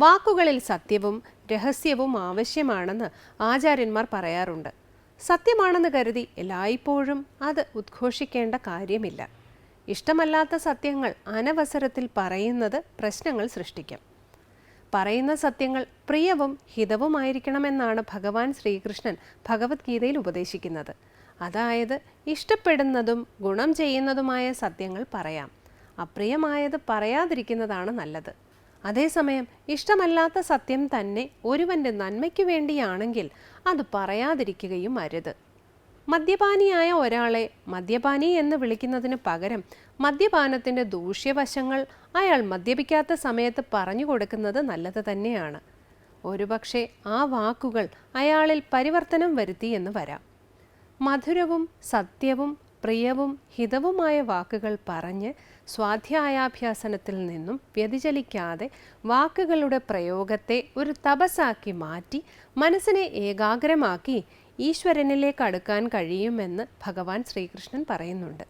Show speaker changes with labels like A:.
A: വാക്കുകളിൽ സത്യവും രഹസ്യവും ആവശ്യമാണെന്ന് ആചാര്യന്മാർ പറയാറുണ്ട്. സത്യമാണെന്ന് കരുതി എല്ലായ്പ്പോഴും അത് ഉദ്ഘോഷിക്കേണ്ട കാര്യമില്ല. ഇഷ്ടമല്ലാത്ത സത്യങ്ങൾ അനവസരത്തിൽ പറയുന്നത് പ്രശ്നങ്ങൾ സൃഷ്ടിക്കും. പറയുന്ന സത്യങ്ങൾ പ്രിയവും ഹിതവുമായിരിക്കണമെന്നാണ് ഭഗവാൻ ശ്രീകൃഷ്ണൻ ഭഗവത്ഗീതയിൽ ഉപദേശിക്കുന്നത്. അതായത് ഇഷ്ടപ്പെടുന്നതും ഗുണം ചെയ്യുന്നതുമായ സത്യങ്ങൾ പറയാം. അപ്രിയമായത് പറയാതിരിക്കുന്നതാണ് നല്ലത്. അതേസമയം ഇഷ്ടമല്ലാത്ത സത്യം തന്നെ ഒരുവൻ്റെ നന്മയ്ക്കു വേണ്ടിയാണെങ്കിൽ അത് പറയാതിരിക്കുകയും അരുത്. മദ്യപാനിയായ ഒരാളെ മദ്യപാനി എന്ന് വിളിക്കുന്നതിന് പകരം മദ്യപാനത്തിൻ്റെ ദൂഷ്യവശങ്ങൾ അയാൾ മദ്യപിക്കാത്ത സമയത്ത് പറഞ്ഞു കൊടുക്കുന്നത് നല്ലത് തന്നെയാണ്. ഒരുപക്ഷെ ആ വാക്കുകൾ അയാളിൽ പരിവർത്തനം വരുത്തി എന്ന് വരാം. മധുരവും സത്യവും പ്രിയവും ഹിതവുമായ വാക്കുകൾ പറഞ്ഞ് സ്വാധ്യായാഭ്യാസനത്തിൽ നിന്നും വ്യതിചലിക്കാതെ വാക്കുകളുടെ പ്രയോഗത്തെ ഒരു തപസ്സാക്കി മാറ്റി മനസ്സിനെ ഏകാഗ്രമാക്കി ഈശ്വരനിലേക്ക് അടുക്കാൻ കഴിയുമെന്ന് ഭഗവാൻ ശ്രീകൃഷ്ണൻ പറയുന്നുണ്ട്.